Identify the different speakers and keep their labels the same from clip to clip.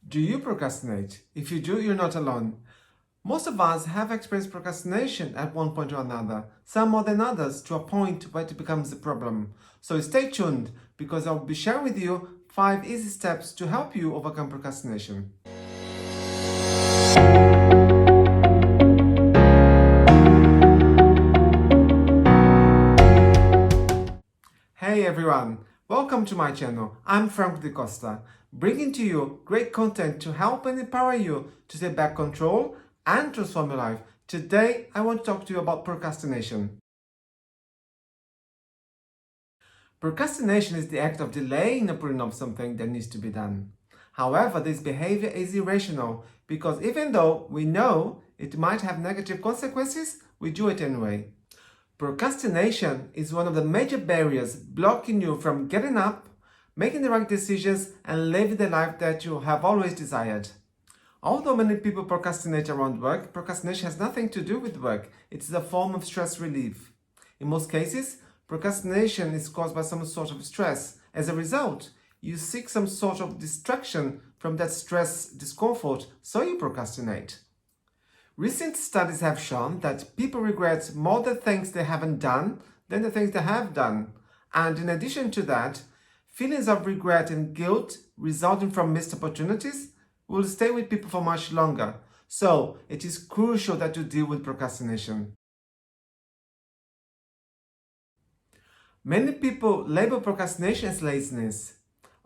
Speaker 1: Do you procrastinate? If you do, you're not alone. Most of us have experienced procrastination at one point or another, some more than others, to a point where it becomes a problem. So stay tuned, because I'll be sharing with you 5 easy steps to help you overcome procrastination. Hey everyone, welcome to my channel. I'm Frank Di Costa, bringing to you great content to help and empower you to take back control and transform your life. Today, I want to talk to you about procrastination. Procrastination is the act of delaying or putting off something that needs to be done. However, this behavior is irrational because even though we know it might have negative consequences, we do it anyway. Procrastination is one of the major barriers blocking you from getting up, making the right decisions, and living the life that you have always desired. Although many people procrastinate around work, procrastination has nothing to do with work. It is a form of stress relief. In most cases, procrastination is caused by some sort of stress. As a result, you seek some sort of distraction from that stress discomfort, so you procrastinate. Recent studies have shown that people regret more the things they haven't done than the things they have done. And in addition to that, feelings of regret and guilt resulting from missed opportunities will stay with people for much longer. So it is crucial that you deal with procrastination. Many people label procrastination as laziness.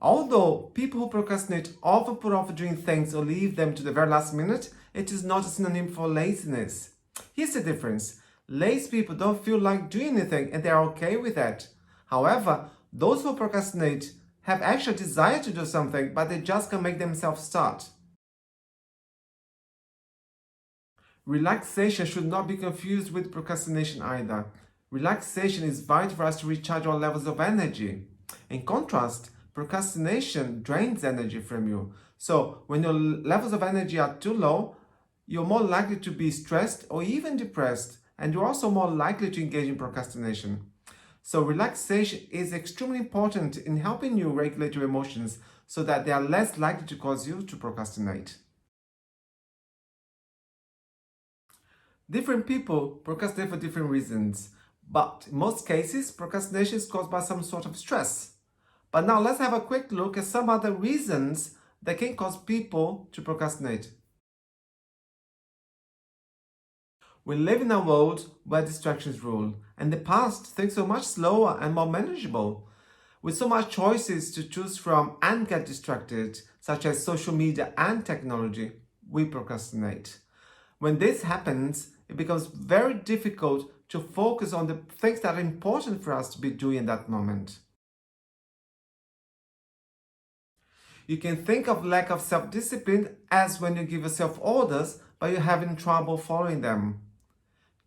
Speaker 1: Although people who procrastinate often put off doing things or leave them to the very last minute, it is not a synonym for laziness. Here's the difference. Lazy people don't feel like doing anything and they are okay with that. However, those who procrastinate have actual desire to do something, but they just can't make themselves start. Relaxation should not be confused with procrastination either. Relaxation is vital for us to recharge our levels of energy. In contrast, procrastination drains energy from you. So when your levels of energy are too low, you're more likely to be stressed or even depressed, and you're also more likely to engage in procrastination. So relaxation is extremely important in helping you regulate your emotions so that they are less likely to cause you to procrastinate. Different people procrastinate for different reasons, but in most cases, procrastination is caused by some sort of stress. But now let's have a quick look at some other reasons that can cause people to procrastinate. We live in a world where distractions rule. In the past, things were much slower and more manageable. With so much choices to choose from and get distracted, such as social media and technology, we procrastinate. When this happens, it becomes very difficult to focus on the things that are important for us to be doing in that moment. You can think of lack of self-discipline as when you give yourself orders, but you're having trouble following them.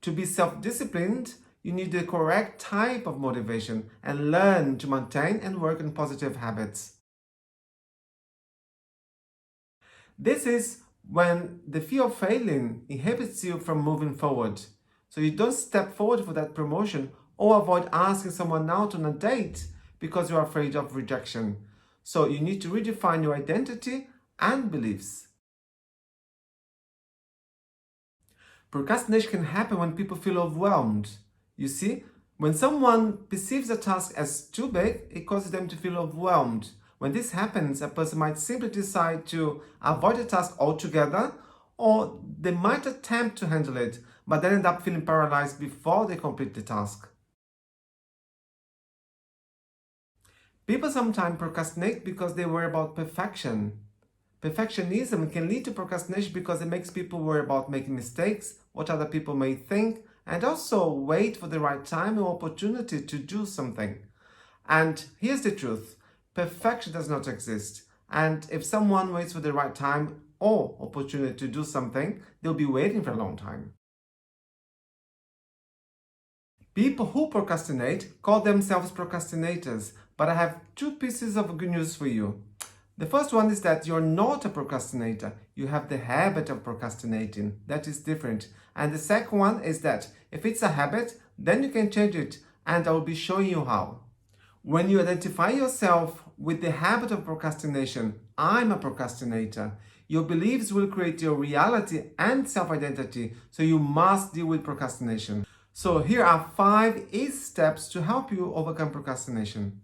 Speaker 1: To be self-disciplined, you need the correct type of motivation and learn to maintain and work on positive habits. This is when the fear of failing inhibits you from moving forward. So you don't step forward for that promotion or avoid asking someone out on a date because you're afraid of rejection. So you need to redefine your identity and beliefs. Procrastination can happen when people feel overwhelmed. You see, when someone perceives a task as too big, it causes them to feel overwhelmed. When this happens, a person might simply decide to avoid the task altogether, or they might attempt to handle it, but then end up feeling paralyzed before they complete the task. People sometimes procrastinate because they worry about perfection. Perfectionism can lead to procrastination because it makes people worry about making mistakes, what other people may think, and also wait for the right time or opportunity to do something. And here's the truth. Perfection does not exist. And if someone waits for the right time or opportunity to do something, they'll be waiting for a long time. People who procrastinate call themselves procrastinators, but I have 2 pieces of good news for you. The first one is that you're not a procrastinator. You have the habit of procrastinating. That is different. And the second one is that if it's a habit, then you can change it, and I will be showing you how. When you identify yourself with the habit of procrastination, I'm a procrastinator. Your beliefs will create your reality and self-identity, so you must deal with procrastination. So here are 5 easy steps to help you overcome procrastination.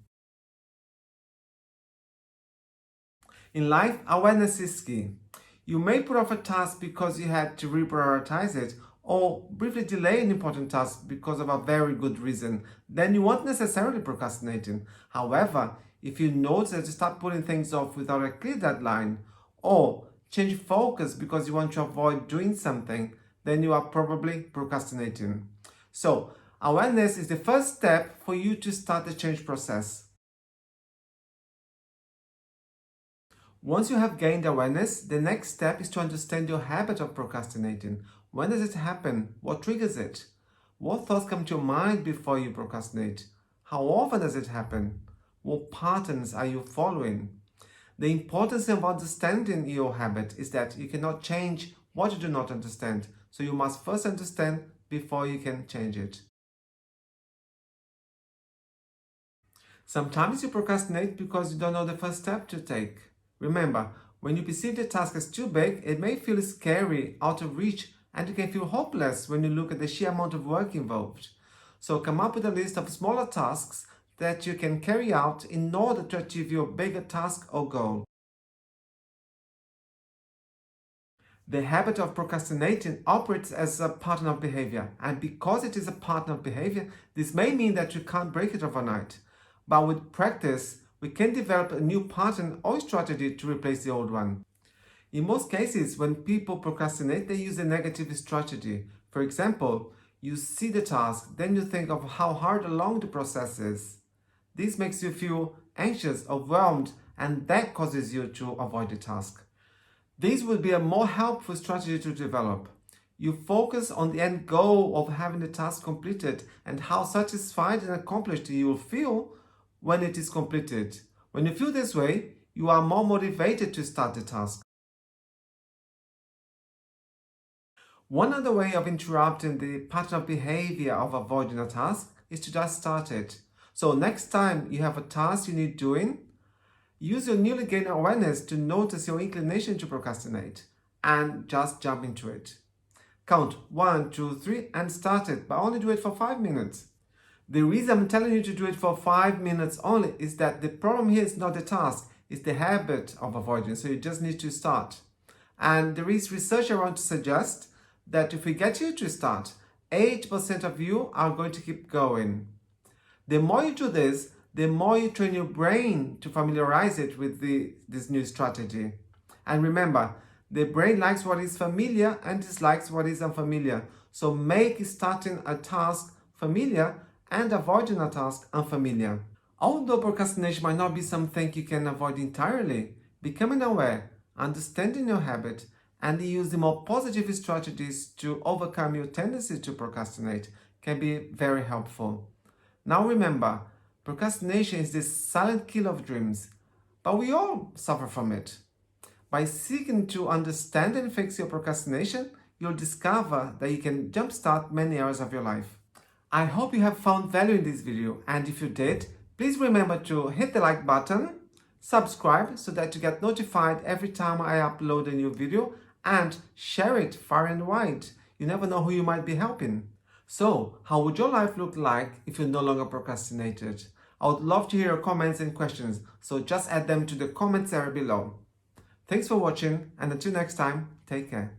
Speaker 1: In life, awareness is key. You may put off a task because you had to reprioritize it, or briefly delay an important task because of a very good reason. Then you won't necessarily procrastinating. However, if you notice that you start putting things off without a clear deadline, or change focus because you want to avoid doing something, then you are probably procrastinating. So, awareness is the first step for you to start the change process. Once you have gained awareness, the next step is to understand your habit of procrastinating. When does it happen? What triggers it? What thoughts come to your mind before you procrastinate? How often does it happen? What patterns are you following? The importance of understanding your habit is that you cannot change what you do not understand. So you must first understand before you can change it. Sometimes you procrastinate because you don't know the first step to take. Remember, when you perceive the task as too big, it may feel scary, out of reach, and you can feel hopeless when you look at the sheer amount of work involved. So come up with a list of smaller tasks that you can carry out in order to achieve your bigger task or goal. The habit of procrastinating operates as a pattern of behavior, and because it is a pattern of behavior, this may mean that you can't break it overnight. But with practice, we can develop a new pattern or strategy to replace the old one. In most cases, when people procrastinate, they use a negative strategy. For example, you see the task, then you think of how hard or long the process is. This makes you feel anxious, overwhelmed, and that causes you to avoid the task. This will be a more helpful strategy to develop. You focus on the end goal of having the task completed and how satisfied and accomplished you will feel when it is completed. When you feel this way, you are more motivated to start the task. One other way of interrupting the pattern of behavior of avoiding a task is to just start it. So next time you have a task you need doing, use your newly gained awareness to notice your inclination to procrastinate and just jump into it. Count 1, 2, 3 and start it, but only do it for 5 minutes. The reason I'm telling you to do it for 5 minutes only is that the problem here is not the task, it's the habit of avoiding, so you just need to start. And there is research around to suggest that if we get you to start, 8% of you are going to keep going. The more you do this, the more you train your brain to familiarize it with this new strategy. And remember, the brain likes what is familiar and dislikes what is unfamiliar. So make starting a task familiar and avoiding a task unfamiliar. Although procrastination might not be something you can avoid entirely, becoming aware, understanding your habit, and using more positive strategies to overcome your tendency to procrastinate can be very helpful. Now remember, procrastination is the silent killer of dreams, but we all suffer from it. By seeking to understand and fix your procrastination, you'll discover that you can jumpstart many areas of your life. I hope you have found value in this video, and if you did, please remember to hit the like button, subscribe so that you get notified every time I upload a new video, and share it far and wide. You never know who you might be helping. So, how would your life look like if you no longer procrastinated? I would love to hear your comments and questions, so just add them to the comments area below. Thanks for watching, and until next time, take care.